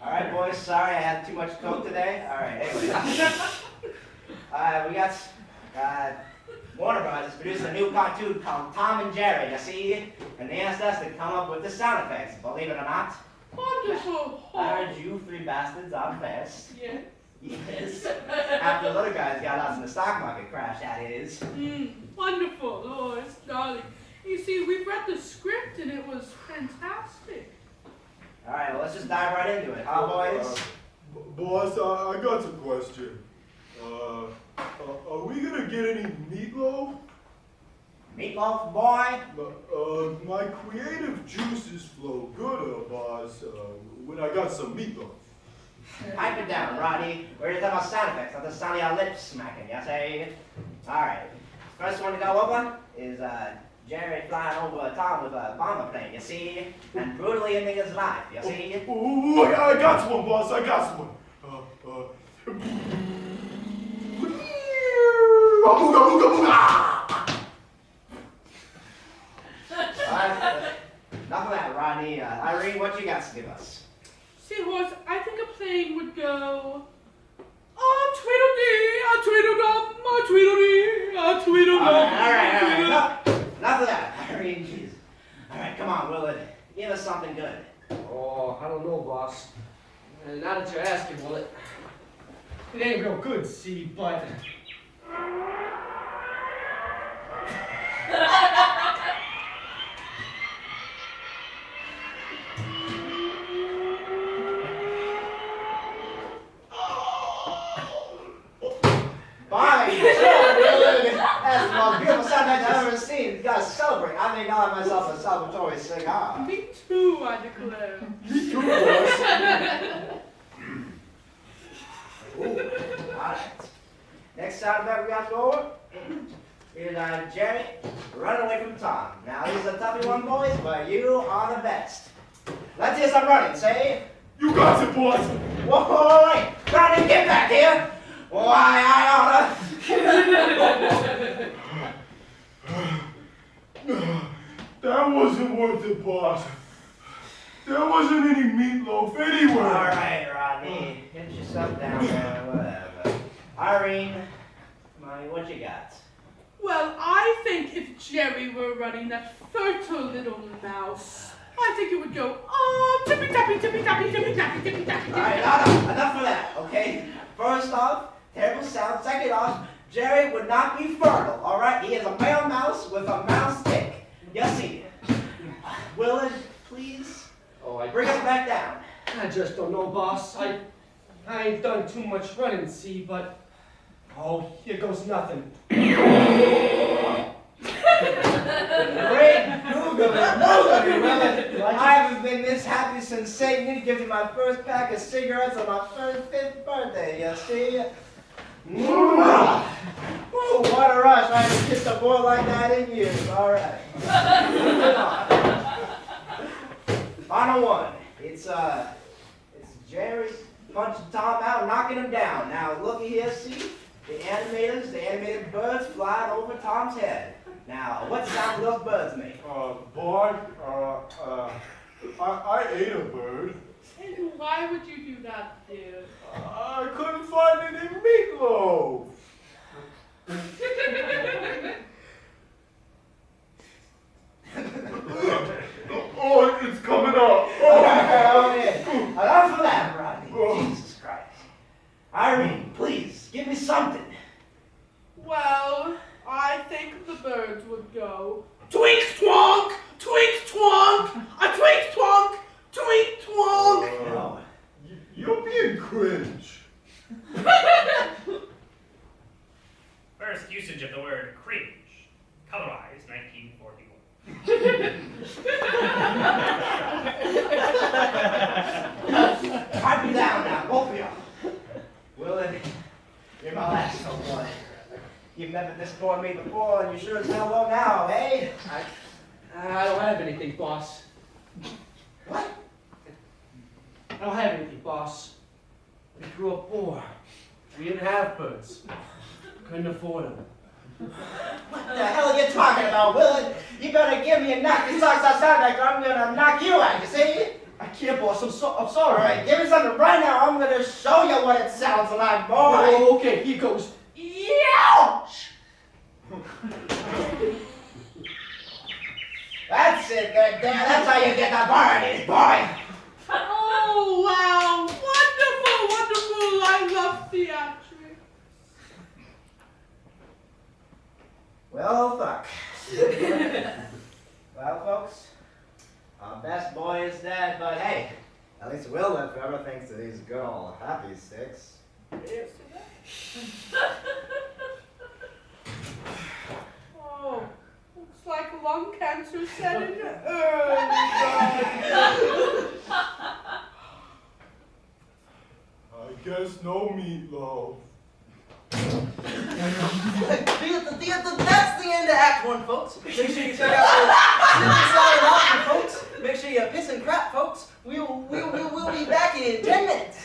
All right, boys. Sorry, I had too much coke today. All right. Anyway, we got Warner Brothers produced a new cartoon called Tom and Jerry. You see, and they asked us to come up with the sound effects. Believe it or not. Wonderful. I heard you three bastards are best. Yeah. Yes. After the little guys got us in the stock market crash, that is. Wonderful. Oh, it's darling. You see, we've read the script and it was fantastic. All right, well, let's just dive right into it, huh, boys? Boss, I got a question. Are we gonna get any meatloaf? Meatloaf, boy? My creative juices flow good, boss, when I got some meatloaf. Pipe it down, Rodney. We're just talking about sound effects, not the sound of your lips smacking, you see? All right. First one to go over is Jerry flying over Tom with a bomber plane, you see? And brutally ending his life, you see? Oh, I got one, boss. I got one. Enough of that, Rodney. Irene, what you got to give us? See, Horace, I think a plane would go, tweedledee, a tweedledum, a tweedledee, a tweedledum. All right. Enough of that, Irene. Jeez. All right, come on, Willard. Give us something good. Oh, I don't know, boss. Now that you're asking, well, it ain't real good, see, but... By Willard, that's the most beautiful sunrise I've ever seen. You gotta celebrate. I think I'll have myself a celebratory cigar. Me too, I declare. Me too, boss. Alright. Next sound effect we got to go over is Jerry running away from Tom. Now, this is a toughy one, boys, but you are the best. Let's hear some running, say. You got it, boss. Whoa, wait. Rodney, get back here. Why, I oughta. That wasn't worth it, boss. There wasn't any meatloaf anywhere. All right, Rodney. Get yourself down there, whatever. Irene, what you got? Well, I think if Jerry were running that fertile little mouse, I think it would go, tippy-tappy, tippy-tappy, tippy-tappy, tippy-tappy. All right, enough of that, okay? First off, terrible sound. Second off, Jerry would not be fertile, all right? He is a male mouse with a mouse dick. You see. Willard, please, bring us back down. I just don't know, boss. I ain't done too much running, see, but... Oh, here goes nothing. Great Google, Willard. I haven't been this happy since Satan gave me my first pack of cigarettes on my 5th birthday, you see? Ooh, what a rush. I haven't kissed a boy like that in years. All right. Final one. It's Jerry punching Tom out, knocking him down. Now, looky here, see? The animated birds flying over Tom's head. Now, what sound do those birds make? Boy, I ate a bird. And why would you do that, dear? I couldn't find any meatloaf. Oh, it's coming up. Enough of that, Rodney. Jesus Christ. Irene, please, give me something. Well, I think the birds would go, Twink twonk! Twink twonk! A twink twonk! Twink twonk! You're being cringe. First usage of the word cringe. Colorized 1941. Pipe me down now, both of you. Willard, you're my last old boy. You've never disappointed me before, and you sure as hell will now, eh? I don't have anything, boss. What? I don't have anything, boss. We grew up poor. We didn't have birds. Couldn't afford them. What the hell are you talking about, Willard? You better give me a knock. You socks outside like I'm gonna knock you out, you see? I can't, boss. I'm All sorry. right, give me something right now. I'm gonna show you what it sounds like, boy. Oh, okay, here goes. Ouch! That's it, good dad. That's how you get the birdies, boy. Oh, wow. Wonderful, wonderful. I love theatrics. Well, fuck. Well, folks, our best boy is dead, but hey, at least Willard forever thinks that he's good old happy sticks. Oh, looks like lung cancer set in early. I guess no meatloaf. That's the end of Act 1, folks. Make sure you check out the Slide Option, folks. Make sure you piss and crap, folks. We'll be back in 10 minutes.